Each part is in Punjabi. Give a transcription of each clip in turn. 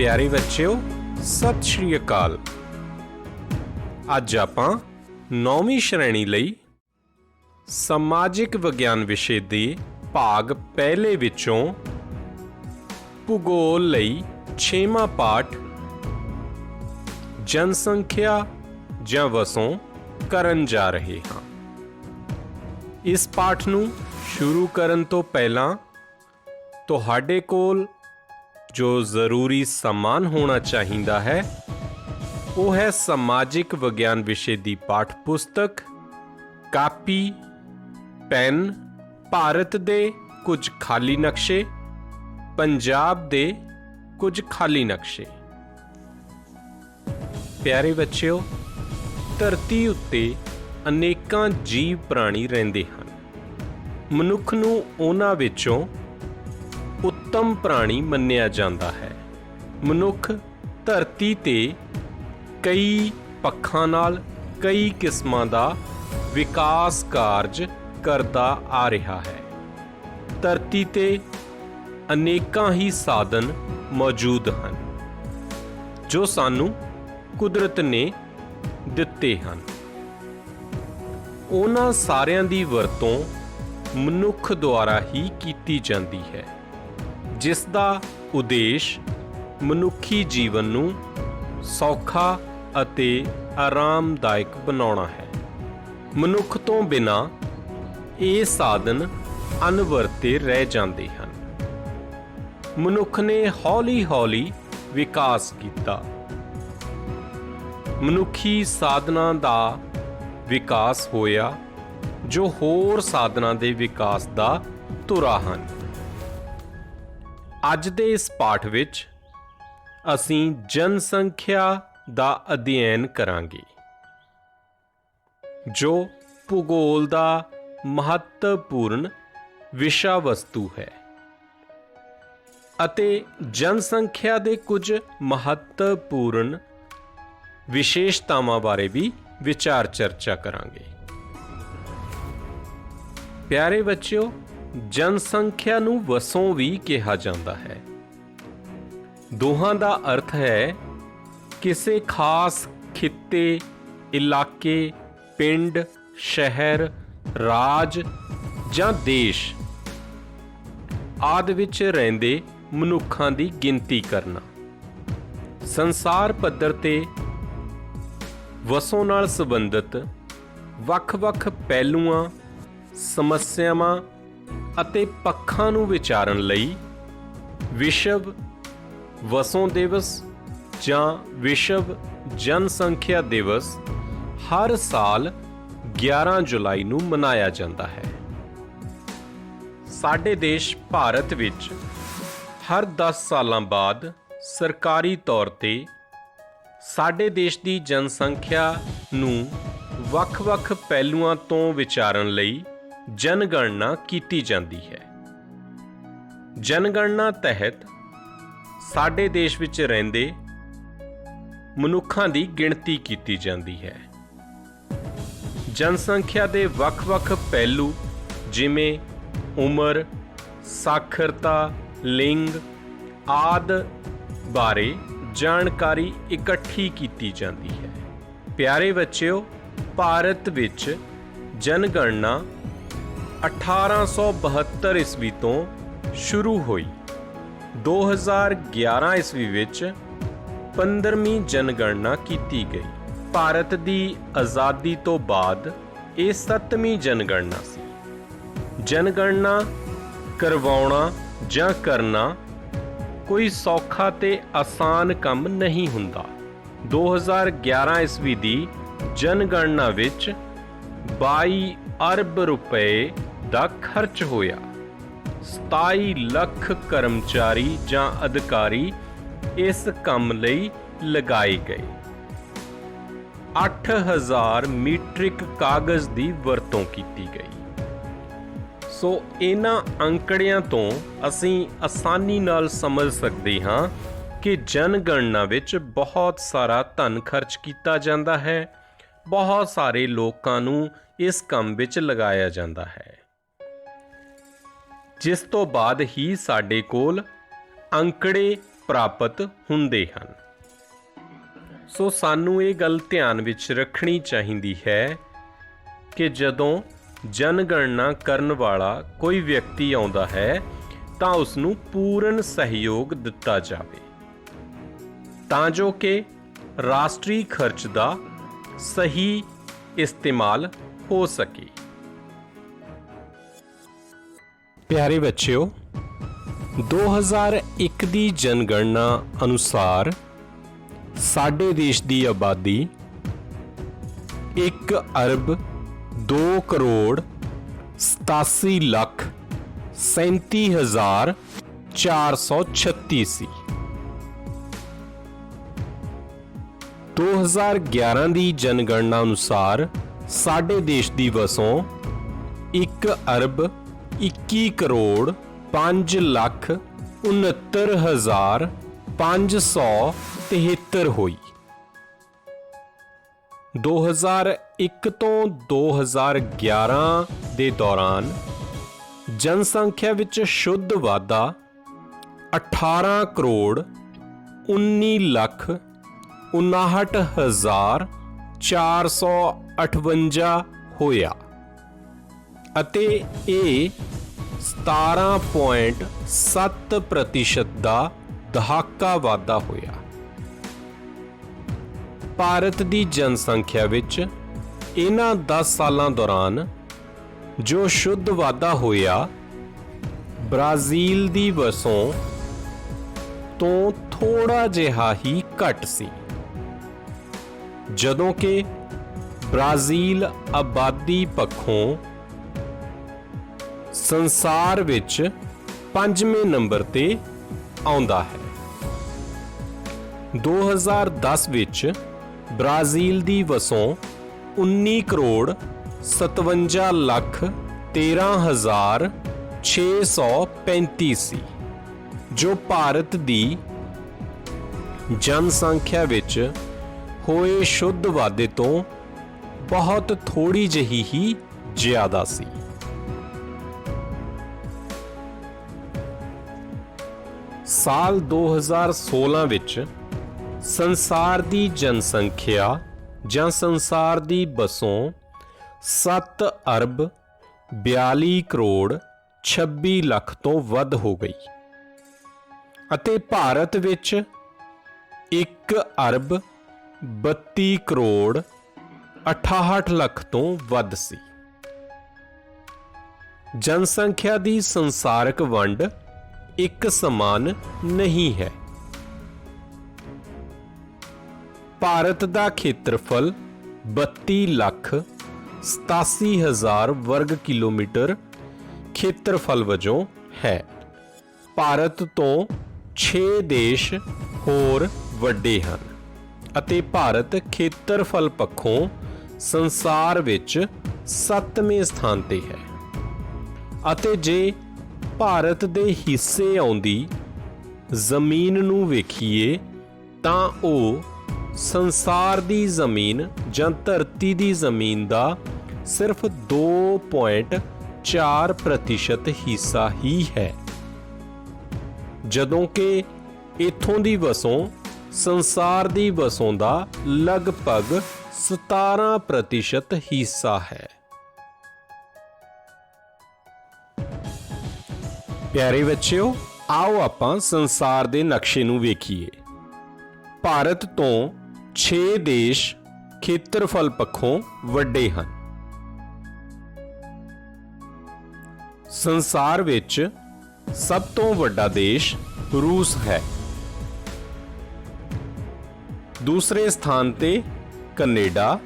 ਪਿਆਰੇ ਬੱਚਿਓ, ਸਤਿ ਸ਼੍ਰੀ ਅਕਾਲ। ਅੱਜ ਆਪਾਂ 9ਵੀਂ ਸ਼੍ਰੇਣੀ ਲਈ ਸਮਾਜਿਕ ਵਿਗਿਆਨ ਵਿਸ਼ੇ ਦੇ ਭਾਗ ਪਹਿਲੇ ਵਿੱਚੋਂ ਭੂਗੋਲ ਲਈ 6ਵਾਂ ਪਾਠ ਜਨਸੰਖਿਆ ਜਾਂ ਵਸੋਂ ਕਰਨ ਜਾ ਰਹੇ ਹਾਂ। ਇਸ ਪਾਠ ਨੂੰ ਸ਼ੁਰੂ ਕਰਨ ਤੋਂ ਪਹਿਲਾਂ ਤੁਹਾਡੇ ਕੋਲ ਜੋ ਜ਼ਰੂਰੀ ਸਮਾਨ ਹੋਣਾ ਚਾਹੀਦਾ ਹੈ ਉਹ ਹੈ ਸਮਾਜਿਕ ਵਿਗਿਆਨ ਵਿਸ਼ੇ ਦੀ ਪਾਠ ਪੁਸਤਕ, ਕਾਪੀ, ਪੈਨ, ਭਾਰਤ ਦੇ ਕੁਝ ਖਾਲੀ ਨਕਸ਼ੇ, ਪੰਜਾਬ ਦੇ ਕੁਝ ਖਾਲੀ ਨਕਸ਼ੇ। ਪਿਆਰੇ ਬੱਚਿਓ, ਧਰਤੀ ਉੱਤੇ ਅਨੇਕਾਂ ਜੀਵ ਪ੍ਰਾਣੀ ਰਹਿੰਦੇ ਹਨ। ਮਨੁੱਖ ਨੂੰ ਉਹਨਾਂ ਵਿੱਚੋਂ ਉੱਤਮ ਪ੍ਰਾਣੀ ਮੰਨਿਆ ਜਾਂਦਾ ਹੈ। ਮਨੁੱਖ ਧਰਤੀ ਤੇ ਕਈ ਪੱਖਾਂ ਨਾਲ ਕਈ ਕਿਸਮਾਂ ਦਾ ਵਿਕਾਸ ਕਾਰਜ ਕਰਦਾ ਆ ਰਿਹਾ ਹੈ। ਧਰਤੀ ਤੇ ਅਨੇਕਾਂ ਹੀ ਸਾਧਨ ਮੌਜੂਦ ਹਨ ਜੋ ਸਾਨੂੰ ਕੁਦਰਤ ਨੇ ਦਿੱਤੇ ਹਨ। ਉਹਨਾਂ ਸਾਰਿਆਂ ਦੀ ਵਰਤੋਂ ਮਨੁੱਖ ਦੁਆਰਾ ਹੀ ਕੀਤੀ ਜਾਂਦੀ ਹੈ, ਜਿਸ ਦਾ ਉਦੇਸ਼ ਮਨੁੱਖੀ ਜੀਵਨ ਨੂੰ ਸੌਖਾ ਅਤੇ ਆਰਾਮਦਾਇਕ ਬਣਾਉਣਾ ਹੈ। ਮਨੁੱਖ ਤੋਂ ਬਿਨਾਂ ਇਹ ਸਾਧਨ ਅਣਵਰਤੇ ਰਹਿ ਜਾਂਦੇ ਹਨ। ਮਨੁੱਖ ਨੇ ਹੌਲੀ-ਹੌਲੀ ਵਿਕਾਸ ਕੀਤਾ। ਮਨੁੱਖੀ ਸਾਧਨਾਂ ਦਾ ਵਿਕਾਸ ਹੋਇਆ ਜੋ ਹੋਰ ਸਾਧਨਾਂ ਦੇ ਵਿਕਾਸ ਦਾ ਧੁਰਾ ਹਨ। ਅੱਜ ਦੇ ਇਸ ਪਾਠ ਵਿੱਚ ਅਸੀਂ ਜਨਸੰਖਿਆ ਦਾ ਅਧਿਐਨ ਕਰਾਂਗੇ, ਜੋ ਭੂਗੋਲ ਦਾ ਮਹੱਤਵਪੂਰਨ ਵਿਸ਼ਾ ਵਸਤੂ ਹੈ, ਅਤੇ ਜਨਸੰਖਿਆ ਦੇ ਕੁਝ ਮਹੱਤਵਪੂਰਨ ਵਿਸ਼ੇਸ਼ਤਾਵਾਂ ਬਾਰੇ ਵੀ ਵਿਚਾਰ ਚਰਚਾ ਕਰਾਂਗੇ। ਪਿਆਰੇ ਬੱਚਿਓ, ਜਨਸੰਖਿਆ ਨੂੰ ਵਸੋਂ ਵੀ ਕਿਹਾ ਜਾਂਦਾ ਹੈ। ਦੋਹਾਂ ਦਾ ਅਰਥ ਹੈ ਕਿਸੇ ਖਾਸ ਖਿੱਤੇ, ਇਲਾਕੇ, ਪਿੰਡ, ਸ਼ਹਿਰ, ਰਾਜ ਜਾਂ ਦੇਸ਼ ਆਦਿ ਵਿੱਚ ਰਹਿੰਦੇ ਮਨੁੱਖਾਂ ਦੀ ਗਿਣਤੀ ਕਰਨਾ। ਸੰਸਾਰ ਪੱਧਰ ਤੇ ਵਸੋਂ ਨਾਲ ਸੰਬੰਧਿਤ ਵੱਖ-ਵੱਖ ਪਹਿਲੂਆਂ, ਸਮੱਸਿਆਵਾਂ ਅਤੇ ਪੱਖਾਂ ਨੂੰ ਵਿਚਾਰਨ ਲਈ ਵਿਸ਼ਵ ਵਸੋਂ ਦਿਵਸ ਜਾਂ ਵਿਸ਼ਵ ਜਨਸੰਖਿਆ ਦਿਵਸ ਹਰ ਸਾਲ 11 ਜੁਲਾਈ ਨੂੰ ਮਨਾਇਆ ਜਾਂਦਾ ਹੈ। ਸਾਡੇ ਦੇਸ਼ ਭਾਰਤ ਵਿੱਚ ਹਰ 10 ਸਾਲਾਂ ਬਾਅਦ ਸਰਕਾਰੀ ਤੌਰ ਤੇ ਸਾਡੇ ਦੇਸ਼ ਦੀ ਜਨਸੰਖਿਆ ਨੂੰ ਵੱਖ-ਵੱਖ ਪਹਿਲੂਆਂ ਤੋਂ ਵਿਚਾਰਨ ਲਈ ਜਨਗਣਨਾ ਕੀਤੀ ਜਾਂਦੀ ਹੈ। ਜਨਗਣਨਾ ਤਹਿਤ ਸਾਡੇ ਦੇਸ਼ ਵਿੱਚ ਰਹਿੰਦੇ ਮਨੁੱਖਾਂ ਦੀ ਗਿਣਤੀ ਕੀਤੀ ਜਾਂਦੀ ਹੈ। ਜਨਸੰਖਿਆ ਦੇ ਵੱਖ-ਵੱਖ ਪਹਿਲੂ ਜਿਵੇਂ ਉਮਰ, ਸਾਖਰਤਾ, ਲਿੰਗ ਆਦਿ ਬਾਰੇ ਜਾਣਕਾਰੀ ਇਕੱਠੀ ਕੀਤੀ ਜਾਂਦੀ ਹੈ। ਪਿਆਰੇ ਬੱਚਿਓ, ਭਾਰਤ ਵਿੱਚ ਜਨਗਣਨਾ 1872 ਈਸਵੀ ਤੋਂ ਸ਼ੁਰੂ ਹੋਈ। 2011 ਈਸਵੀ ਵਿੱਚ 15ਵੀਂ ਜਨਗਣਨਾ ਕੀਤੀ ਗਈ। ਭਾਰਤ ਦੀ ਆਜ਼ਾਦੀ ਤੋਂ ਬਾਅਦ ਇਹ 7ਵੀਂ ਜਨਗਣਨਾ ਸੀ। ਜਨਗਣਨਾ ਕਰਵਾਉਣਾ ਜਾਂ ਕਰਨਾ ਕੋਈ ਸੌਖਾ ਤੇ ਆਸਾਨ ਕੰਮ ਨਹੀਂ ਹੁੰਦਾ। 2011 ਈਸਵੀ ਦੀ ਜਨਗਣਨਾ ਵਿੱਚ 22 ਅਰਬ ਰੁਪਏ ਦਾ ਖਰਚ ਹੋਇਆ। 27 ਲੱਖ ਕਰਮਚਾਰੀ ਜਾਂ ਅਧਿਕਾਰੀ ਇਸ ਕੰਮ ਲਈ ਲਗਾਏ ਗਏ। 8000 ਮੀਟ੍ਰਿਕ ਕਾਗਜ਼ ਦੀ ਵਰਤੋਂ ਕੀਤੀ ਗਈ। ਸੋ ਇਹਨਾਂ ਅੰਕੜਿਆਂ ਤੋਂ ਅਸੀਂ ਆਸਾਨੀ ਨਾਲ ਸਮਝ ਸਕਦੇ ਹਾਂ ਕਿ ਜਨਗਣਨਾ ਵਿੱਚ ਬਹੁਤ ਸਾਰਾ ਧਨ ਖਰਚ ਕੀਤਾ ਜਾਂਦਾ ਹੈ। ਬਹੁਤ ਸਾਰੇ ਲੋਕਾਂ ਨੂੰ ਇਸ ਕੰਮ ਵਿੱਚ ਲਗਾਇਆ ਜਾਂਦਾ ਹੈ, ਜਿਸ ਤੋਂ ਬਾਅਦ ਹੀ ਸਾਡੇ ਕੋਲ ਅੰਕੜੇ ਪ੍ਰਾਪਤ ਹੁੰਦੇ ਹਨ। ਸੋ ਸਾਨੂੰ ਇਹ ਗੱਲ ਧਿਆਨ ਵਿੱਚ ਰੱਖਣੀ ਚਾਹੀਦੀ ਹੈ ਕਿ ਜਦੋਂ ਜਨਗਣਨਾ ਕਰਨ ਵਾਲਾ ਕੋਈ ਵਿਅਕਤੀ ਆਉਂਦਾ ਹੈ ਤਾਂ ਉਸ ਨੂੰ ਪੂਰਨ ਸਹਿਯੋਗ ਦਿੱਤਾ ਜਾਵੇ ਤਾਂ ਜੋ ਕਿ ਰਾਸ਼ਟਰੀ ਖਰਚ ਦਾ ਸਹੀ ਇਸਤੇਮਾਲ ਹੋ ਸਕੇ। ਪਿਆਰੇ ਬੱਚਿਓ, 2001 ਦੀ ਜਨਗਣਨਾ ਅਨੁਸਾਰ ਸਾਡੇ ਦੇਸ਼ ਦੀ ਆਬਾਦੀ 1 ਅਰਬ 2 ਕਰੋੜ 87 ਲੱਖ 37,436 ਸੀ। 2011 ਦੀ ਜਨਗਣਨਾ ਅਨੁਸਾਰ ਸਾਡੇ ਦੇਸ਼ ਦੀ ਵਸੋਂ 1 ਅਰਬ 21 ਕਰੋੜ 5 ਲੱਖ 69,573 ਹੋਈ। 2001 ਤੋਂ 2011 ਦੇ ਦੌਰਾਨ ਜਨਸੰਖਿਆ ਵਿੱਚ ਸ਼ੁੱਧ ਵਾਧਾ 18 ਕਰੋੜ 19 ਲੱਖ 59,458 ਹੋਇਆ ਅਤੇ ਇਹ 17.7% ਦਾ ਦਹਾਕਾ ਵਾਧਾ ਹੋਇਆ। ਭਾਰਤ ਦੀ ਜਨਸੰਖਿਆ ਵਿੱਚ ਇਹਨਾਂ 10 ਸਾਲਾਂ ਦੌਰਾਨ ਜੋ ਸ਼ੁੱਧ ਵਾਧਾ ਹੋਇਆ ਬ੍ਰਾਜ਼ੀਲ ਦੀ ਵਸੋਂ ਤੋਂ ਥੋੜਾ ਜਿਹਾ ਹੀ ਘੱਟ ਸੀ, ਜਦੋਂ ਕਿ ਬ੍ਰਾਜ਼ੀਲ ਆਬਾਦੀ ਪੱਖੋਂ ਸੰਸਾਰ ਵਿੱਚ 5ਵੇਂ ਨੰਬਰ ਤੇ ਆਉਂਦਾ ਹੈ। 2010 ਵਿੱਚ ਬ੍ਰਾਜ਼ੀਲ ਦੀ ਵਸੋਂ 19 ਕਰੋੜ 57 ਲੱਖ 13,635 ਸੀ, ਜੋ ਭਾਰਤ ਦੀ ਜਨਸੰਖਿਆ ਵਿੱਚ ਹੋਏ ਸ਼ੁੱਧ ਵਾਧੇ ਤੋਂ ਬਹੁਤ ਥੋੜੀ ਜਿਹੀ ਹੀ ਜ਼ਿਆਦਾ ਸੀ। ਸਾਲ 2016 ਵਿੱਚ ਸੰਸਾਰ ਦੀ ਜਨਸੰਖਿਆ ਜਾਂ ਸੰਸਾਰ ਦੀ ਵਸੋਂ 7 ਅਰਬ 42 ਕਰੋੜ 26 ਲੱਖ ਤੋਂ ਵੱਧ ਹੋ ਗਈ ਅਤੇ ਭਾਰਤ ਵਿੱਚ 1 ਅਰਬ 32 ਕਰੋੜ 68 ਲੱਖ ਤੋਂ ਵੱਧ ਸੀ। ਜਨਸੰਖਿਆ ਦੀ ਸੰਸਾਰਕ ਵੰਡ ਇੱਕ ਸਮਾਨ ਨਹੀਂ ਹੈ। ਭਾਰਤ ਦਾ ਖੇਤਰਫਲ 32 ਲੱਖ 87,000 ਵਰਗ ਕਿਲੋਮੀਟਰ ਖੇਤਰਫਲ ਵਜੋਂ ਹੈ। ਭਾਰਤ ਤੋਂ 6 ਦੇਸ਼ ਹੋਰ ਵੱਡੇ ਹਨ ਅਤੇ ਭਾਰਤ ਖੇਤਰਫਲ ਪੱਖੋਂ ਸੰਸਾਰ ਵਿੱਚ 7ਵੇਂ ਸਥਾਨ ਤੇ ਹੈ ਅਤੇ ਜੇ ਭਾਰਤ ਦੇ ਹਿੱਸੇ ਆਉਂਦੀ ਜ਼ਮੀਨ ਨੂੰ ਵੇਖੀਏ ਤਾਂ ਉਹ ਸੰਸਾਰ ਦੀ ਜ਼ਮੀਨ ਜਾਂ ਧਰਤੀ ਦੀ ਜ਼ਮੀਨ ਦਾ ਸਿਰਫ 2.4% ਹਿੱਸਾ ਹੀ ਹੈ, ਜਦੋਂ ਕਿ ਇੱਥੋਂ ਦੀ ਵਸੋਂ ਸੰਸਾਰ ਦੀ ਵਸੋਂ ਦਾ ਲਗਭਗ 17% ਹਿੱਸਾ ਹੈ। ਪਿਆਰੇ ਬੱਚਿਓ, ਆਓ ਆਪਾਂ ਸੰਸਾਰ ਦੇ ਨਕਸ਼ੇ ਨੂੰ ਵੇਖੀਏ। ਭਾਰਤ ਤੋਂ 6 ਦੇਸ਼ ਖੇਤਰਫਲ ਪੱਖੋਂ ਵੱਡੇ ਹਨ। ਸੰਸਾਰ ਵਿੱਚ ਸਭ ਤੋਂ ਵੱਡਾ ਦੇਸ਼ ਰੂਸ ਹੈ। ਦੂਸਰੇ ਸਥਾਨ ਤੇ ਕੈਨੇਡਾ,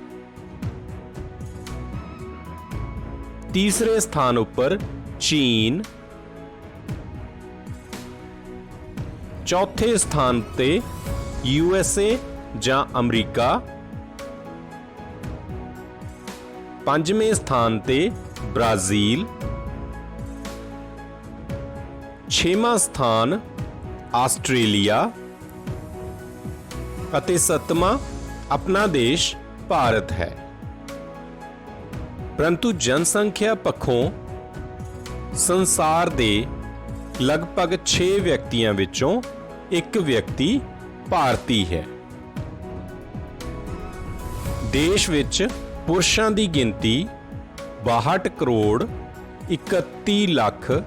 ਤੀਸਰੇ ਸਥਾਨ ਉੱਪਰ ਚੀਨ, ਚੌਥੇ ਸਥਾਨ ਤੇ USA ਜਾਂ ਅਮਰੀਕਾ, ਪੰਜਵੇਂ ਸਥਾਨ ਤੇ ਬ੍ਰਾਜ਼ੀਲ, ਛੇਵਾਂ ਸਥਾਨ ਆਸਟ੍ਰੇਲੀਆ ਅਤੇ ਸੱਤਵਾਂ ਆਪਣਾ ਦੇਸ਼ ਭਾਰਤ ਹੈ। ਪਰੰਤੂ ਜਨਸੰਖਿਆ ਪੱਖੋਂ ਸੰਸਾਰ ਦੇ ਲਗਭਗ 6 ਵਿਅਕਤੀਆਂ ਵਿੱਚੋਂ ਇੱਕ ਵਿਅਕਤੀ ਭਾਰਤੀ ਹੈ। ਦੇਸ਼ ਵਿੱਚ ਪੁਰਸ਼ਾਂ ਦੀ ਗਿਣਤੀ 62 ਕਰੋੜ 31 ਲੱਖ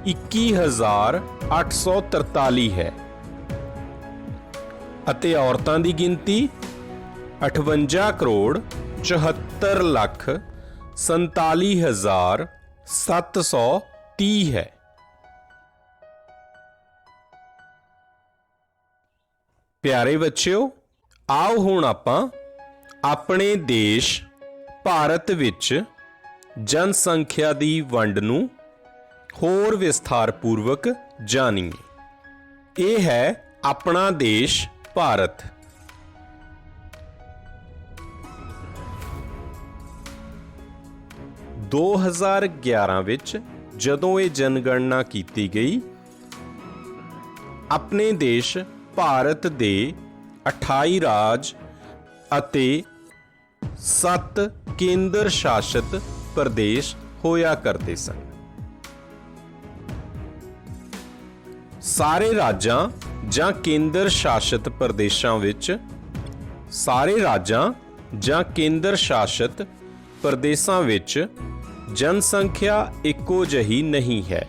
21,843 ਹੈ ਅਤੇ ਔਰਤਾਂ ਦੀ ਗਿਣਤੀ 58 ਕਰੋੜ 74 ਲੱਖ 47,730 ਹੈ। ਪਿਆਰੇ ਬੱਚਿਓ, ਆਓ ਹੁਣ ਆਪਾਂ ਆਪਣੇ ਦੇਸ਼ ਭਾਰਤ ਵਿੱਚ ਜਨਸੰਖਿਆ ਦੀ ਵੰਡ ਨੂੰ ਹੋਰ ਵਿਸਥਾਰਪੂਰਵਕ ਜਾਣੀਏ। ਇਹ ਹੈ ਆਪਣਾ ਦੇਸ਼ ਭਾਰਤ। ਦੋ 2011 ਵਿੱਚ ਜਦੋਂ ਇਹ ਜਨਗਣਨਾ ਕੀਤੀ ਗਈ, ਆਪਣੇ ਦੇਸ਼ ਭਾਰਤ ਦੇ 28 ਰਾਜ ਅਤੇ 7 ਕੇਂਦਰ ਸ਼ਾਸਿਤ ਪ੍ਰਦੇਸ਼ ਹੋਇਆ ਕਰਦੇ ਸਨ। ਸਾਰੇ ਰਾਜਾਂ ਜਾਂ ਕੇਂਦਰ ਸ਼ਾਸਿਤ ਪ੍ਰਦੇਸ਼ਾਂ ਵਿੱਚ ਜਨਸੰਖਿਆ ਇੱਕੋ ਜਿਹੀ ਨਹੀਂ ਹੈ।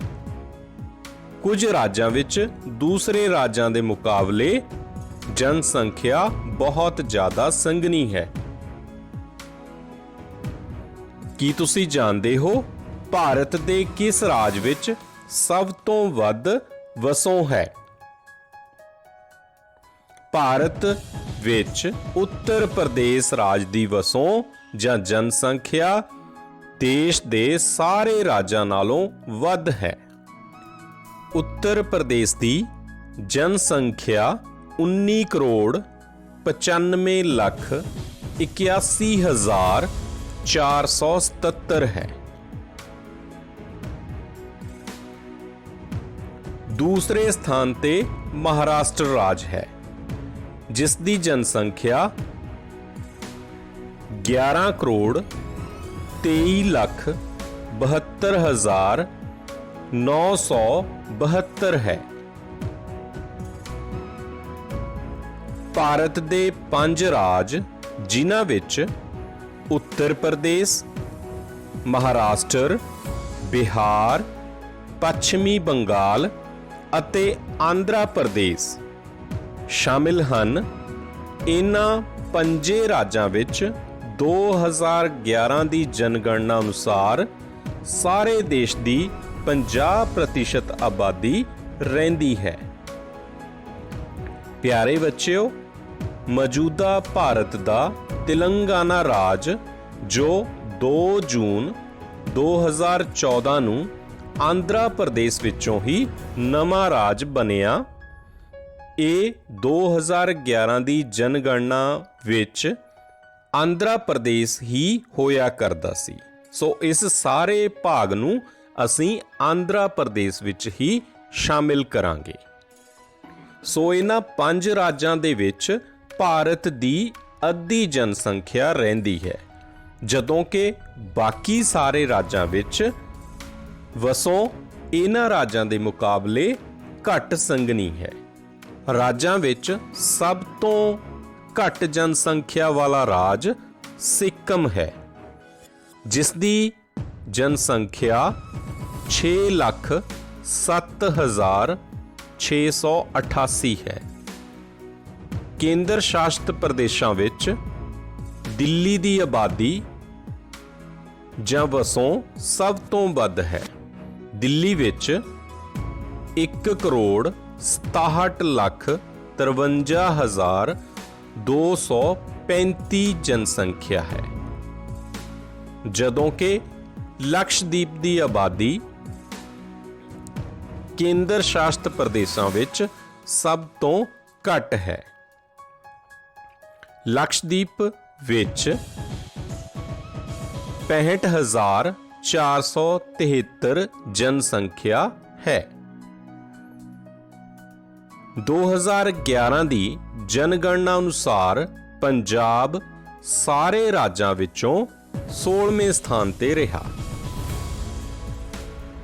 ਕੁਝ ਰਾਜਾਂ ਵਿੱਚ ਦੂਸਰੇ ਰਾਜਾਂ ਦੇ ਮੁਕਾਬਲੇ ਜਨਸੰਖਿਆ ਬਹੁਤ ਜ਼ਿਆਦਾ ਸੰਘਣੀ ਹੈ। ਕੀ ਤੁਸੀਂ ਜਾਣਦੇ ਹੋ ਭਾਰਤ ਦੇ ਕਿਸ ਰਾਜ ਵਿੱਚ ਸਭ ਤੋਂ ਵੱਧ ਵਸੋਂ ਹੈ? ਭਾਰਤ ਵਿੱਚ ਉੱਤਰ ਪ੍ਰਦੇਸ਼ ਰਾਜ ਦੀ ਵਸੋਂ ਜਾਂ ਜਨਸੰਖਿਆ ਦੇਸ਼ ਦੇ ਸਾਰੇ ਰਾਜਾਂ ਨਾਲੋਂ ਵੱਧ ਹੈ। ਉੱਤਰ ਪ੍ਰਦੇਸ਼ ਦੀ ਜਨਸੰਖਿਆ 19 ਕਰੋੜ 95 ਲੱਖ 81,477 ਹੈ। ਦੂਸਰੇ ਸਥਾਨ ਤੇ ਮਹਾਰਾਸ਼ਟਰ ਰਾਜ ਹੈ, ਜਿਸ ਦੀ ਜਨਸੰਖਿਆ 11 ਕਰੋੜ 23 ਲੱਖ 72,972 ਹੈ। ਭਾਰਤ ਦੇ 5 ਰਾਜ, ਜਿਨ੍ਹਾਂ ਵਿੱਚ ਉੱਤਰ ਪ੍ਰਦੇਸ਼, ਮਹਾਰਾਸ਼ਟਰ, ਬਿਹਾਰ, ਪੱਛਮੀ ਬੰਗਾਲ ਅਤੇ ਆਂਧਰਾ ਪ੍ਰਦੇਸ਼ ਸ਼ਾਮਿਲ ਹਨ, ਇਹਨਾਂ 5 ਰਾਜਾਂ ਵਿੱਚ 2011 ਦੀ ਜਨਗਣਨਾ ਅਨੁਸਾਰ ਸਾਰੇ ਦੇਸ਼ ਦੀ 50% ਆਬਾਦੀ ਰਹਿੰਦੀ ਹੈ। ਪਿਆਰੇ ਬੱਚਿਓ, ਮੌਜੂਦਾ ਭਾਰਤ ਦਾ ਤੇਲੰਗਾਨਾ ਰਾਜ, ਜੋ 2 ਜੂਨ 2014 ਨੂੰ ਆਂਧਰਾ ਪ੍ਰਦੇਸ਼ ਵਿੱਚੋਂ ਹੀ ਨਵਾਂ ਰਾਜ ਬਣਿਆ, ਇਹ 2011 ਦੀ ਜਨਗਣਨਾ ਵਿੱਚ ਆਂਧਰਾ ਪ੍ਰਦੇਸ਼ ਹੀ ਹੋਇਆ ਕਰਦਾ ਸੀ। ਸੋ ਇਸ ਸਾਰੇ ਭਾਗ ਨੂੰ ਅਸੀਂ ਆਂਧਰਾ ਪ੍ਰਦੇਸ਼ ਵਿੱਚ ਹੀ ਸ਼ਾਮਿਲ ਕਰਾਂਗੇ। ਸੋ ਇਹਨਾਂ 5 ਰਾਜਾਂ ਦੇ ਵਿੱਚ ਭਾਰਤ ਦੀ ਅੱਧੀ ਜਨਸੰਖਿਆ ਰਹਿੰਦੀ ਹੈ, ਜਦੋਂ ਕਿ ਬਾਕੀ ਸਾਰੇ ਰਾਜਾਂ ਵਿੱਚ ਵਸੋਂ ਇਹਨਾਂ ਰਾਜਾਂ ਦੇ ਮੁਕਾਬਲੇ ਘੱਟ ਸੰਘਣੀ ਹੈ। ਰਾਜਾਂ ਵਿੱਚ ਸਭ ਤੋਂ ਘੱਟ ਜਨਸੰਖਿਆ ਵਾਲਾ ਰਾਜ ਸਿੱਕਮ ਹੈ, ਜਿਸ ਦੀ ਜਨਸੰਖਿਆ 6,07,688 ਹੈ। ਕੇਂਦਰ ਸ਼ਾਸਿਤ ਪ੍ਰਦੇਸ਼ਾਂ ਵਿੱਚ ਦਿੱਲੀ ਦੀ ਆਬਾਦੀ ਜਾਂ ਵਸੋਂ ਸਭ ਤੋਂ ਵੱਧ ਹੈ। ਦਿੱਲੀ ਵਿੱਚ 1 ਕਰੋੜ 67 ਲੱਖ 53,235 ਜਨਸੰਖਿਆ ਹੈ, ਜਦੋਂ ਕਿ ਲਕਸ਼ਦੀਪ ਦੀ ਆਬਾਦੀ ਕੇਂਦਰ ਸ਼ਾਸਿਤ ਪ੍ਰਦੇਸ਼ਾਂ ਵਿੱਚ ਸਭ ਤੋਂ ਘੱਟ ਹੈ। ਲਕਸ਼ਦੀਪ ਵਿੱਚ 65,473 ਜਨਸੰਖਿਆ ਹੈ। 2011 ਦੀ ਜਨਗਣਨਾ ਅਨੁਸਾਰ ਪੰਜਾਬ ਸਾਰੇ ਰਾਜਾਂ ਵਿੱਚੋਂ 16ਵੇਂ ਸਥਾਨ ਤੇ ਰਿਹਾ।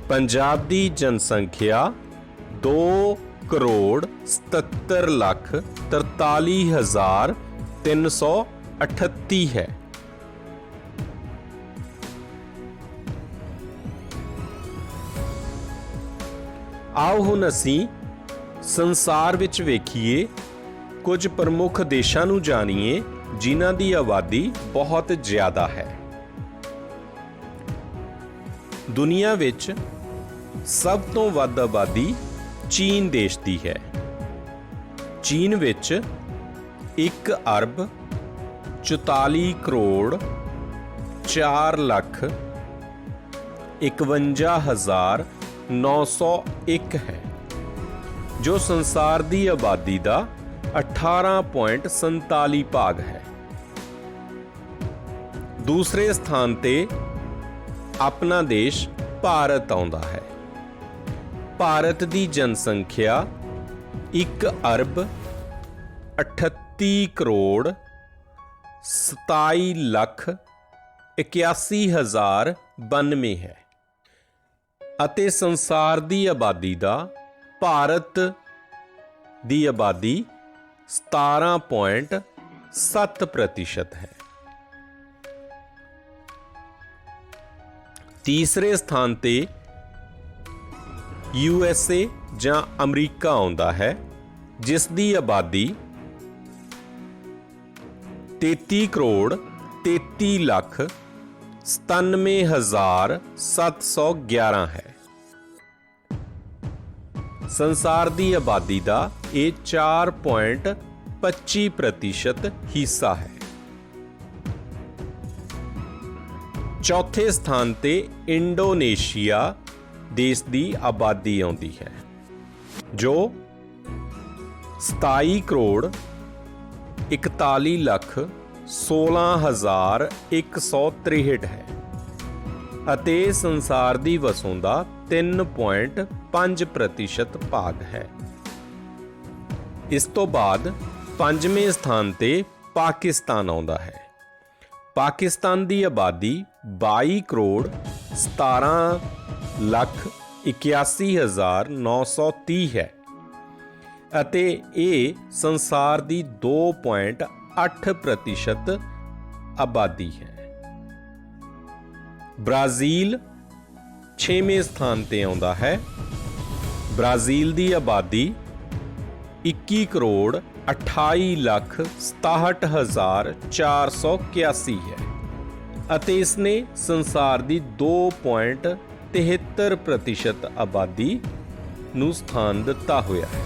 ਪੰਜਾਬ ਦੀ ਜਨਸੰਖਿਆ ਕਰੋੜ 77 ਲੱਖ 43,338 ਹੈ। ਆਓ ਹੁਣ ਅਸੀਂ ਸੰਸਾਰ ਵਿੱਚ ਵੇਖੀਏ ਕੁਝ ਪ੍ਰਮੁੱਖ ਦੇਸ਼ਾਂ ਨੂੰ ਜਾਣੀਏ ਜਿਨ੍ਹਾਂ ਦੀ ਆਬਾਦੀ ਬਹੁਤ ਜ਼ਿਆਦਾ ਹੈ। ਦੁਨੀਆ ਵਿੱਚ ਸਭ ਤੋਂ ਵੱਧ ਆਬਾਦੀ ਚੀਨ ਦੇਸ਼ ਦੀ ਹੈ। ਚੀਨ ਵਿੱਚ 1 ਅਰਬ 44 ਕਰੋੜ 4 ਲੱਖ 51,901 ਹੈ, ਜੋ ਸੰਸਾਰ ਦੀ ਆਬਾਦੀ ਦਾ 18.47 ਭਾਗ ਹੈ। ਦੂਸਰੇ ਸਥਾਨ ਤੇ ਆਪਣਾ ਦੇਸ਼ ਭਾਰਤ ਆਉਂਦਾ ਹੈ। ਭਾਰਤ ਦੀ ਜਨਸੰਖਿਆ 1 ਅਰਬ 38 ਕਰੋੜ 27 ਲੱਖ 81,092 ਹੈ ਅਤੇ ਸੰਸਾਰ ਦੀ ਆਬਾਦੀ ਦਾ ਭਾਰਤ ਦੀ ਆਬਾਦੀ 17.7% ਹੈ। ਤੀਸਰੇ ਸਥਾਨ ਤੇ USA ਜਾਂ ਅਮਰੀਕਾ ਆਉਂਦਾ ਹੈ, ਜਿਸ ਦੀ ਆਬਾਦੀ 33 ਕਰੋੜ 33 ਲੱਖ 97,711 ਹੈ। ਸੰਸਾਰ ਦੀ ਆਬਾਦੀ ਦਾ ਇਹ 4.25% ਹਿੱਸਾ ਹੈ। ਚੌਥੇ ਸਥਾਨ ਤੇ ਇੰਡੋਨੇਸ਼ੀਆ ਦੇਸ਼ ਦੀ ਆਬਾਦੀ ਆਉਂਦੀ ਹੈ, ਜੋ 27 ਕਰੋੜ 41 ਲੱਖ 16,163 ਹੈ ਅਤੇ ਸੰਸਾਰ ਦੀ ਵਸੋਂ ਦਾ 3.5% ਭਾਗ ਹੈ। ਇਸ ਤੋਂ ਬਾਅਦ ਪੰਜਵੇਂ ਸਥਾਨ ਤੇ ਪਾਕਿਸਤਾਨ ਆਉਂਦਾ ਹੈ। ਪਾਕਿਸਤਾਨ ਦੀ ਆਬਾਦੀ 22 ਕਰੋੜ 17 ਲੱਖ 81,930 ਹੈ ਅਤੇ ਇਹ ਸੰਸਾਰ ਦੀ 2.8% ਆਬਾਦੀ ਹੈ। ਬ੍ਰਾਜ਼ੀਲ 6ਵੇਂ ਸਥਾਨ ਤੇ ਆਉਂਦਾ ਹੈ। ਬ੍ਰਾਜ਼ੀਲ ਦੀ ਆਬਾਦੀ 21 ਕਰੋੜ 28 ਲੱਖ 67,481 ਹੈ ਅਤੇ ਇਸਨੇ ਸੰਸਾਰ ਦੀ 2.73% ਆਬਾਦੀ ਨੂੰ ਸਥਾਨ ਦਿੱਤਾ ਹੋਇਆ ਹੈ।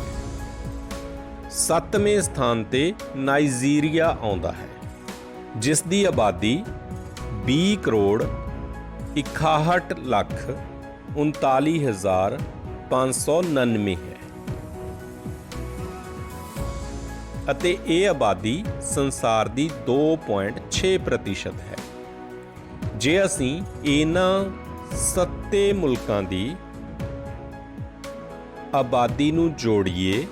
7ਵੇਂ ਸਥਾਨ ਤੇ ਨਾਈਜੀਰੀਆ ਆਉਂਦਾ ਹੈ, ਜਿਸ ਦੀ ਆਬਾਦੀ 20 ਕਰੋੜ 61 ਲੱਖ 39,599 ਹੈ ਅਤੇ ਇਹ ਆਬਾਦੀ ਸੰਸਾਰ ਦੀ 2.6% ਹੈ। ਜੇ ਅਸੀਂ ਇਹਨਾਂ 7 ਮੁਲਕਾਂ ਦੀ ਆਬਾਦੀ ਨੂੰ ਜੋੜੀਏ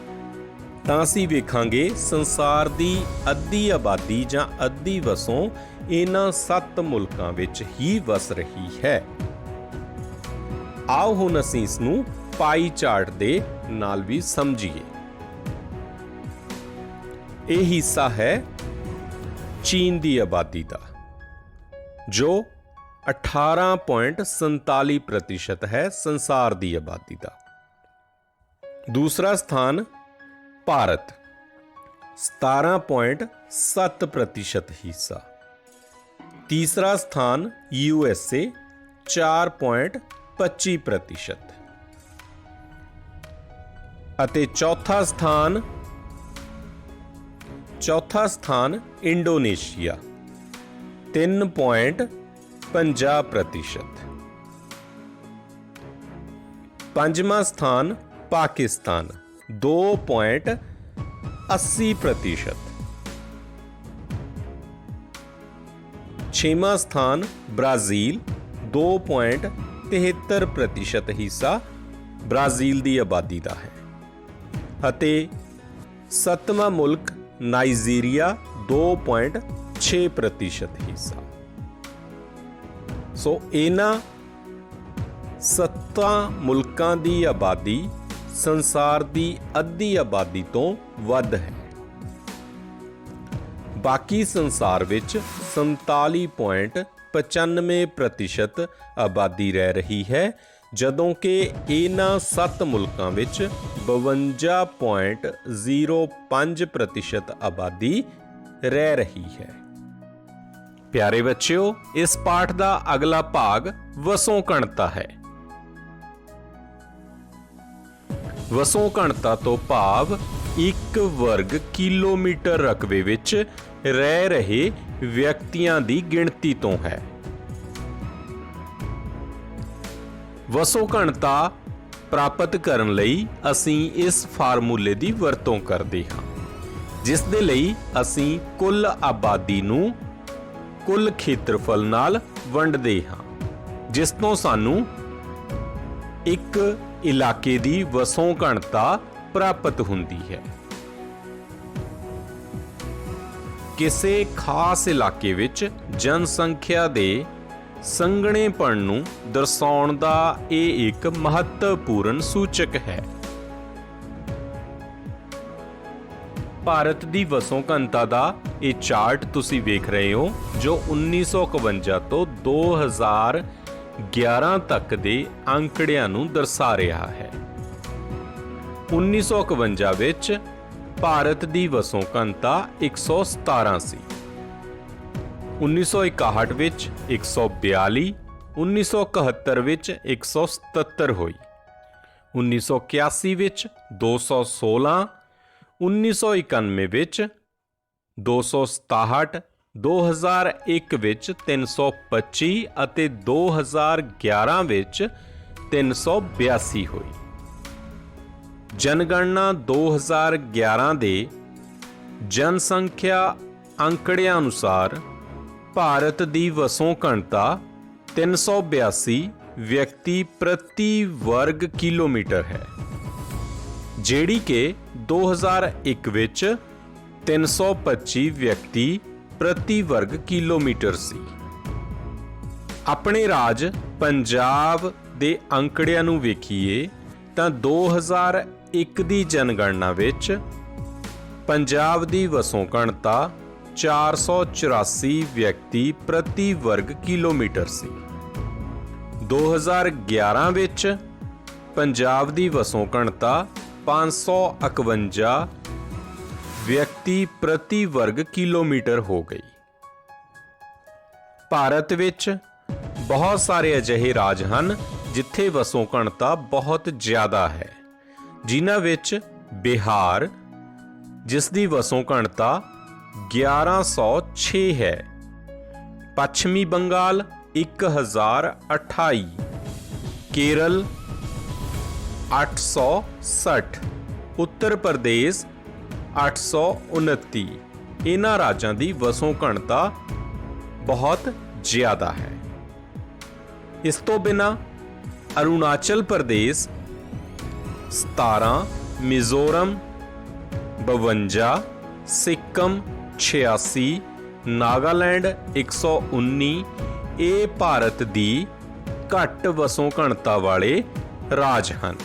ਤਾਂ ਅਸੀਂ ਵੇਖਾਂਗੇ ਸੰਸਾਰ ਦੀ ਅੱਧੀ ਆਬਾਦੀ ਜਾਂ ਅੱਧੀ ਵਸੋਂ ਇਹਨਾਂ 7 ਮੁਲਕਾਂ ਵਿੱਚ ਹੀ ਵਸ ਰਹੀ ਹੈ। ਆਓ ਹੁਣ ਅਸੀਂ ਇਸ ਨੂੰ ਪਾਈ ਚਾਰਟ ਦੇ ਨਾਲ ਵੀ ਸਮਝੀਏ। ਇਹ ਹਿੱਸਾ ਹੈ ਚੀਨ ਦੀ ਆਬਾਦੀ ਦਾ, ਜੋ 18.47% ਹੈ ਸੰਸਾਰ ਦੀ ਆਬਾਦੀ ਦਾ। ਦੂਸਰਾ ਸਥਾਨ ਭਾਰਤ 17.7% ਹਿੱਸਾ। ਤੀਸਰਾ ਸਥਾਨ USA 4.25% ਅਤੇ ਚੌਥਾ ਸਥਾਨ ਇੰਡੋਨੇਸ਼ੀਆ 3.50%। ਪੰਜਵਾਂ ਸਥਾਨ ਪਾਕਿਸਤਾਨ 2.80%। ਛੇਵਾਂ ਸਥਾਨ ਬ੍ਰਾਜ਼ੀਲ 2.73% ਹਿੱਸਾ ਬ੍ਰਾਜ਼ੀਲ ਦੀ ਆਬਾਦੀ ਦਾ ਹੈ ਅਤੇ 7ਵਾਂ ਮੁਲਕ ਨਾਈਜੀਰੀਆ 2.6% ਹਿੱਸਾ। ਸੋ ਇਹਨਾਂ 7 ਮੁਲਕਾਂ ਦੀ ਆਬਾਦੀ ਸੰਸਾਰ ਦੀ ਅੱਧੀ ਆਬਾਦੀ ਤੋਂ ਵੱਧ ਹੈ। ਬਾਕੀ ਸੰਸਾਰ ਵਿੱਚ 47.95% ਆਬਾਦੀ ਰਹਿ ਰਹੀ ਹੈ, ਜਦੋਂ ਕਿ ਇਹਨਾਂ 7 ਮੁਲਕਾਂ ਵਿੱਚ 52.05% ਆਬਾਦੀ ਰਹਿ ਰਹੀ ਹੈ। ਪਿਆਰੇ ਬੱਚਿਓ, ਇਸ ਪਾਠ ਦਾ ਅਗਲਾ ਭਾਗ ਵਸੋਂ ਘਣਤਾ ਹੈ। ਵਸੋਂ ਘਣਤਾ ਤੋਂ ਭਾਵ 1 ਵਰਗ ਕਿਲੋਮੀਟਰ ਰਕਬੇ ਵਿੱਚ ਰਹਿ ਰਹੇ ਵਿਅਕਤੀਆਂ ਦੀ ਗਿਣਤੀ ਤੋਂ ਹੈ। ਵਸੋਂ ਘਣਤਾ ਪ੍ਰਾਪਤ ਕਰਨ ਲਈ ਅਸੀਂ ਇਸ ਫਾਰਮੂਲੇ ਦੀ ਵਰਤੋਂ ਕਰਦੇ ਹਾਂ, ਜਿਸ ਦੇ ਲਈ ਅਸੀਂ ਕੁੱਲ ਆਬਾਦੀ ਨੂੰ ਕੁੱਲ ਖੇਤਰਫਲ ਨਾਲ ਵੰਡਦੇ ਹਾਂ, ਜਿਸ ਤੋਂ ਸਾਨੂੰ ਇੱਕ ਇਲਾਕੇ ਦੀ ਵਸੋਂ ਘਣਤਾ ਪ੍ਰਾਪਤ ਹੁੰਦੀ ਹੈ। ਕਿਸੇ ਖਾਸ ਇਲਾਕੇ ਵਿੱਚ ਜਨਸੰਖਿਆ ਦੇ ਸੰਘਣੇਪਣ ਨੂੰ ਦਰਸਾਉਣ ਦਾ ਇਹ ਇੱਕ ਮਹੱਤਵਪੂਰਨ ਸੂਚਕ ਹੈ। ਭਾਰਤ ਦੀ ਵਸੋਂ ਘਣਤਾ ਦਾ ਇਹ ਚਾਰਟ ਤੁਸੀਂ ਵੇਖ ਰਹੇ ਹੋ, ਜੋ 1951 ਤੋਂ 2011 ਤੱਕ ਦੇ ਅੰਕੜਿਆਂ ਨੂੰ ਦਰਸਾ ਰਿਹਾ ਹੈ। 1951 ਵਿੱਚ ਭਾਰਤ ਦੀ ਵਸੋਂ ਘਣਤਾ 117 ਸੀ, 1961 ਵਿੱਚ 142, 1971 ਵਿੱਚ 177 ਹੋਈ, 1981 ਵਿੱਚ 216, 1991 ਵਿੱਚ 267, 2001 ਵਿੱਚ 325 ਅਤੇ 2011 ਵਿੱਚ 382 ਹੋਈ। ਜਨਗਣਨਾ 2011 ਦੇ ਜਨਸੰਖਿਆ ਅੰਕੜਿਆਂ ਅਨੁਸਾਰ ਭਾਰਤ ਦੀ ਵਸੋਂ ਘਣਤਾ 382 ਵਿਅਕਤੀ ਪ੍ਰਤੀ ਵਰਗ ਕਿਲੋਮੀਟਰ ਹੈ, ਜਿਹੜੀ ਕਿ 2001 ਵਿੱਚ 325 ਵਿਅਕਤੀ ਪ੍ਰਤੀ ਵਰਗ ਕਿਲੋਮੀਟਰ ਸੀ। ਆਪਣੇ ਰਾਜ ਪੰਜਾਬ ਦੇ ਅੰਕੜਿਆਂ ਨੂੰ ਵੇਖੀਏ ਤਾਂ 2001 ਦੀ ਜਨਗਣਨਾ ਵਿੱਚ ਪੰਜਾਬ ਦੀ ਵਸੋਂ ਘਣਤਾ 484 ਵਿਅਕਤੀ ਪ੍ਰਤੀ ਵਰਗ ਕਿਲੋਮੀਟਰ ਸੀ। 2011 ਵਿੱਚ ਪੰਜਾਬ ਦੀ ਵਸੋਂ ਘਣਤਾ 551 ਵਿਅਕਤੀ ਪ੍ਰਤੀ ਵਰਗ ਕਿਲੋਮੀਟਰ ਹੋ ਗਈ। ਭਾਰਤ ਵਿੱਚ ਬਹੁਤ ਸਾਰੇ ਅਜਿਹੇ ਰਾਜ ਹਨ ਜਿੱਥੇ ਵਸੋਂ ਘਣਤਾ ਬਹੁਤ ਜ਼ਿਆਦਾ ਹੈ, ਜਿਨ੍ਹਾਂ ਵਿੱਚ ਬਿਹਾਰ, ਜਿਸ ਦੀ ਵਸੋਂ ਘਣਤਾ 1106 ਹੈ, ਪੱਛਮੀ ਬੰਗਾਲ 1028, ਕੇਰਲ 860, ਉੱਤਰ ਪ੍ਰਦੇਸ਼ 829। ਇਹਨਾਂ ਰਾਜਾਂ ਦੀ ਵਸੋਂ ਘਣਤਾ ਬਹੁਤ ਜ਼ਿਆਦਾ ਹੈ। ਇਸ ਤੋਂ ਬਿਨਾਂ ਅਰੁਣਾਚਲ ਪ੍ਰਦੇਸ਼ 17, ਮਿਜ਼ੋਰਮ 52, ਸਿੱਕਮ 86, ਨਾਗਾਲੈਂਡ 119 ਇਹ ਭਾਰਤ ਦੀ ਘੱਟ ਵਸੋਂ ਘਣਤਾ ਵਾਲੇ ਰਾਜ ਹਨ।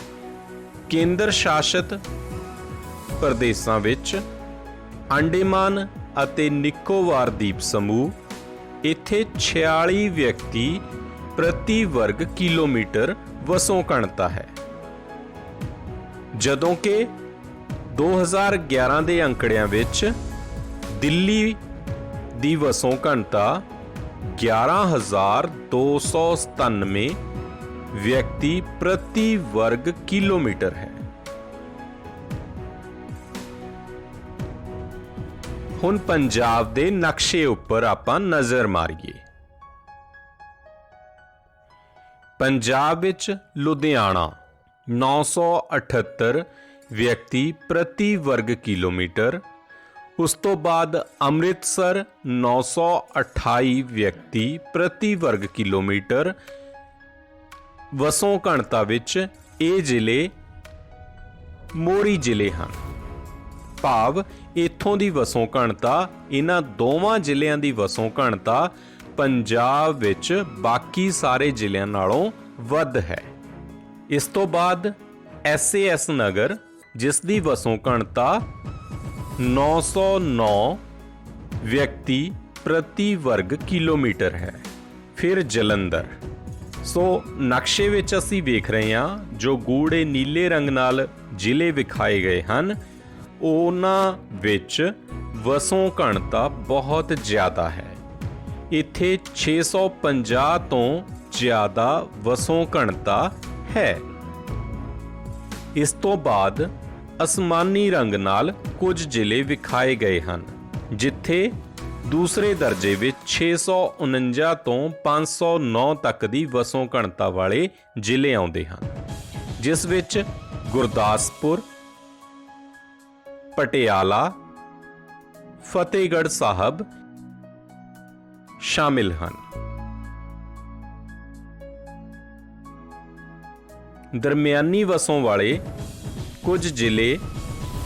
ਕੇਂਦਰ ਸ਼ਾਸਿਤ ਪ੍ਰਦੇਸ਼ਾਂ ਵਿੱਚ ਅੰਡੇਮਾਨ ਅਤੇ ਨਿਕੋਬਾਰ ਦੀਪ ਸਮੂਹ, ਇੱਥੇ 46 ਵਿਅਕਤੀ ਪ੍ਰਤੀ ਵਰਗ ਕਿਲੋਮੀਟਰ ਵਸੋਂ ਘਣਤਾ ਹੈ, ਜਦੋਂ ਕਿ 2011 ਦੇ ਅੰਕੜਿਆਂ ਵਿੱਚ ਦਿੱਲੀ ਦੀ ਵਸੋਂ ਘਣਤਾ 11,297 ਵਿਅਕਤੀ ਪ੍ਰਤੀ ਵਰਗ ਕਿਲੋਮੀਟਰ ਹੈ। ਹੁਣ ਪੰਜਾਬ ਦੇ ਨਕਸ਼ੇ ਉੱਪਰ ਆਪਾਂ ਨਜ਼ਰ ਮਾਰੀਏ। ਪੰਜਾਬ ਵਿੱਚ ਲੁਧਿਆਣਾ 978 ਵਿਅਕਤੀ ਪ੍ਰਤੀ ਵਰਗ ਕਿਲੋਮੀਟਰ, ਉਸ ਤੋਂ ਬਾਅਦ ਅੰਮ੍ਰਿਤਸਰ 928 ਵਿਅਕਤੀ ਪ੍ਰਤੀ ਵਰਗ ਕਿਲੋਮੀਟਰ। ਵਸੋਂ ਘਣਤਾ ਵਿੱਚ ਇਹ ਜ਼ਿਲ੍ਹੇ ਮੋਰੀ ਜ਼ਿਲ੍ਹੇ ਹਨ, ਭਾਵ ਇੱਥੋਂ ਦੀ ਵਸੋਂ ਘਣਤਾ ਇਹਨਾਂ ਦੋਵਾਂ ਜ਼ਿਲ੍ਹਿਆਂ ਦੀ ਵਸੋਂ ਘਣਤਾ ਪੰਜਾਬ ਵਿੱਚ ਬਾਕੀ ਸਾਰੇ ਜ਼ਿਲ੍ਹਿਆਂ ਨਾਲੋਂ ਵੱਧ ਹੈ। ਇਸ ਤੋਂ ਬਾਅਦ SAS ਨਗਰ, ਜਿਸ ਦੀ ਵਸੋਂ ਘਣਤਾ 909 ਵਿਅਕਤੀ ਪ੍ਰਤੀ ਵਰਗ ਕਿਲੋਮੀਟਰ ਹੈ। ਫਿਰ ਜਲੰਧਰ। ਸੋ ਨਕਸ਼ੇ ਵਿੱਚ ਅਸੀਂ ਵੇਖ ਰਹੇ ਹਾਂ ਜੋ ਗੂੜੇ ਨੀਲੇ ਰੰਗ ਨਾਲ ਜ਼ਿਲ੍ਹੇ ਵਿਖਾਏ ਗਏ ਹਨ, ਉਹਨਾਂ ਵਿੱਚ ਵਸੋਂ ਘਣਤਾ ਬਹੁਤ ਜ਼ਿਆਦਾ ਹੈ। ਇੱਥੇ 650 ਤੋਂ ਜ਼ਿਆਦਾ ਵਸੋਂ ਘਣਤਾ ਹੈ। ਇਸ ਤੋਂ ਬਾਅਦ ਅਸਮਾਨੀ ਰੰਗ ਨਾਲ ਕੁਝ ਜ਼ਿਲ੍ਹੇ ਵਿਖਾਏ ਗਏ ਹਨ, ਜਿੱਥੇ ਦੂਸਰੇ ਦਰਜੇ ਵਿੱਚ 649 ਤੋਂ 509 ਤੱਕ ਦੀ ਵਸੋਂ ਘਣਤਾ ਵਾਲੇ ਜ਼ਿਲ੍ਹੇ ਆਉਂਦੇ ਹਨ, ਜਿਸ ਵਿੱਚ ਗੁਰਦਾਸਪੁਰ, ਪਟਿਆਲਾ, ਫਤਿਹਗੜ੍ਹ ਸਾਹਿਬ ਸ਼ਾਮਿਲ ਹਨ। ਦਰਮਿਆਨੀ ਵਸੋਂ ਵਾਲੇ ਕੁਝ ਜ਼ਿਲ੍ਹੇ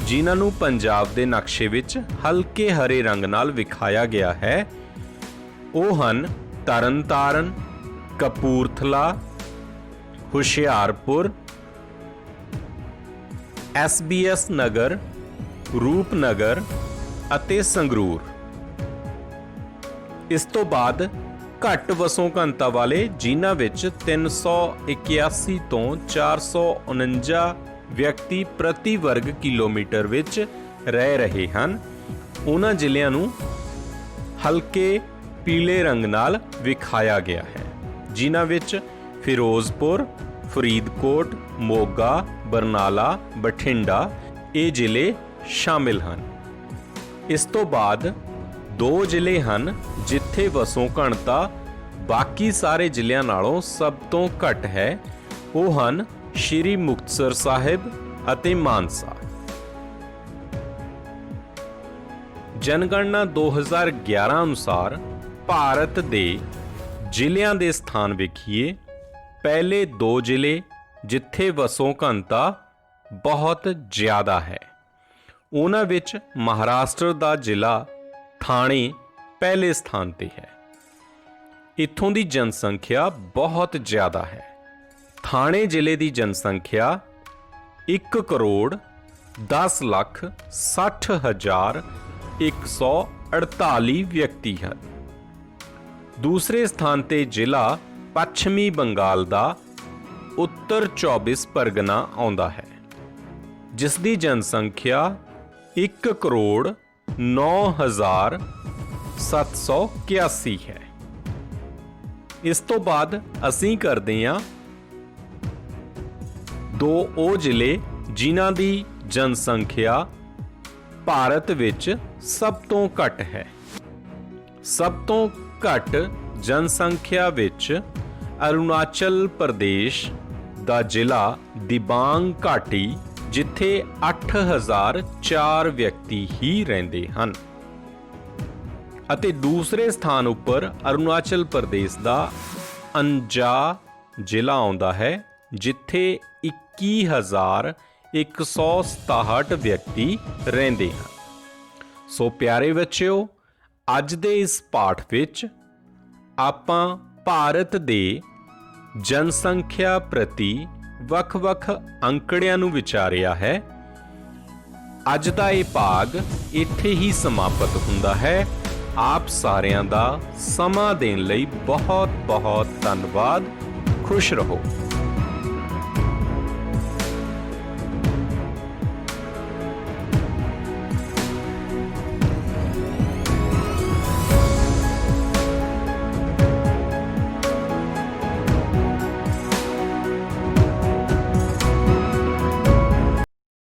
ਜਿਨ੍ਹਾਂ ਨੂੰ ਪੰਜਾਬ ਦੇ ਨਕਸ਼ੇ ਵਿੱਚ ਹਲਕੇ ਹਰੇ ਰੰਗ ਨਾਲ ਵਿਖਾਇਆ ਗਿਆ ਹੈ, ਉਹ ਹਨ ਤਰਨਤਾਰਨ, ਕਪੂਰਥਲਾ, ਹੁਸ਼ਿਆਰਪੁਰ, SBS ਨਗਰ, ਰੂਪਨਗਰ ਅਤੇ ਸੰਗਰੂਰ। ਇਸ ਤੋਂ ਬਾਅਦ ਘੱਟ ਵਸੋਂ ਘਣਤਾ ਵਾਲੇ ਜਿਨ੍ਹਾਂ ਵਿੱਚ 381 ਤੋਂ 449 ਵਿਅਕਤੀ ਪ੍ਰਤੀ ਵਰਗ ਕਿਲੋਮੀਟਰ ਵਿੱਚ ਰਹਿ ਰਹੇ ਹਨ, ਉਹਨਾਂ ਜ਼ਿਲ੍ਹਿਆਂ ਨੂੰ ਹਲਕੇ ਪੀਲੇ ਰੰਗ ਨਾਲ ਵਿਖਾਇਆ ਗਿਆ ਹੈ, ਜਿਨ੍ਹਾਂ ਵਿੱਚ ਫਿਰੋਜ਼ਪੁਰ, ਫਰੀਦਕੋਟ, ਮੋਗਾ, ਬਰਨਾਲਾ, ਬਠਿੰਡਾ ਇਹ ਜ਼ਿਲ੍ਹੇ ਸ਼ਾਮਿਲ ਹਨ। ਇਸ ਤੋਂ ਬਾਅਦ 2 ਜ਼ਿਲ੍ਹੇ ਹਨ ਜਿੱਥੇ ਵਸੋਂ ਘਣਤਾ ਬਾਕੀ ਸਾਰੇ ਜ਼ਿਲ੍ਹਿਆਂ ਨਾਲੋਂ ਸਭ ਤੋਂ ਘੱਟ ਹੈ, ਉਹ ਹਨ ਸ਼੍ਰੀ ਮੁਕਤਸਰ ਸਾਹਿਬ ਅਤੇ ਮਾਨਸਾ। ਜਨਗਣਨਾ 2011 ਅਨੁਸਾਰ ਭਾਰਤ ਦੇ ਜ਼ਿਲ੍ਹਿਆਂ ਦੇ ਸਥਾਨ ਵੇਖੀਏ, ਪਹਿਲੇ 2 ਜ਼ਿਲ੍ਹੇ ਜਿੱਥੇ ਵਸੋਂ ਘਣਤਾ ਬਹੁਤ ਜ਼ਿਆਦਾ ਹੈ, ਉਹਨਾਂ ਵਿੱਚ ਮਹਾਰਾਸ਼ਟਰ ਦਾ ਜ਼ਿਲ੍ਹਾ ਥਾਣੇ ਪਹਿਲੇ ਸਥਾਨ ਤੇ ਹੈ। ਇੱਥੋਂ ਦੀ ਜਨਸੰਖਿਆ ਬਹੁਤ ਜ਼ਿਆਦਾ ਹੈ। ਥਾਣੇ ਜ਼ਿਲ੍ਹੇ ਦੀ ਜਨਸੰਖਿਆ 1,60,60,148 ਵਿਅਕਤੀ ਹੈ। ਦੂਸਰੇ ਸਥਾਨ ਤੇ ਜ਼ਿਲ੍ਹਾ ਪੱਛਮੀ ਬੰਗਾਲ ਦਾ ਉੱਤਰ 24 ਪਰਗਨਾ ਆਉਂਦਾ ਹੈ, ਜਿਸ ਦੀ ਜਨਸੰਖਿਆ 1,09,781 ਹੈ। ਇਸ ਤੋਂ ਬਾਅਦ ਅਸੀਂ ਕਰਦੇ ਹਾਂ 2 ਉਹ ਜ਼ਿਲ੍ਹੇ ਜਿਨ੍ਹਾਂ ਦੀ ਜਨਸੰਖਿਆ ਭਾਰਤ ਵਿੱਚ ਸਭ ਤੋਂ ਘੱਟ ਹੈ। ਸਭ ਤੋਂ ਘੱਟ ਜਨਸੰਖਿਆ ਵਿੱਚ ਅਰੁਣਾਚਲ ਪ੍ਰਦੇਸ਼ ਦਾ ਜ਼ਿਲ੍ਹਾ ਦਿਬਾਂਗ ਘਾਟੀ, ਜਿੱਥੇ 8,004 ਵਿਅਕਤੀ ਹੀ ਰਹਿੰਦੇ ਹਨ, ਅਤੇ ਦੂਸਰੇ ਸਥਾਨ ਉੱਪਰ ਅਰੁਣਾਚਲ ਪ੍ਰਦੇਸ਼ ਦਾ ਅੰਜਾ ਜ਼ਿਲ੍ਹਾ ਆਉਂਦਾ ਹੈ, ਜਿੱਥੇ 21,167 ਵਿਅਕਤੀ ਰਹਿੰਦੇ ਹਨ। ਸੋ ਪਿਆਰੇ ਬੱਚਿਓ, ਅੱਜ ਦੇ ਇਸ ਪਾਠ ਵਿੱਚ ਆਪਾਂ ਭਾਰਤ ਦੇ ਜਨਸੰਖਿਆ ਪ੍ਰਤੀ ਵੱਖ-ਵੱਖ ਅੰਕੜਿਆਂ ਨੂੰ ਵਿਚਾਰਿਆ ਹੈ। ਅੱਜ ਦਾ ਇਹ ਭਾਗ ਇੱਥੇ ਹੀ ਸਮਾਪਤ ਹੁੰਦਾ ਹੈ। ਆਪ ਸਾਰਿਆਂ ਦਾ ਸਮਾਂ ਦੇਣ ਲਈ ਬਹੁਤ-ਬਹੁਤ ਧੰਨਵਾਦ। ਖੁਸ਼ ਰਹੋ।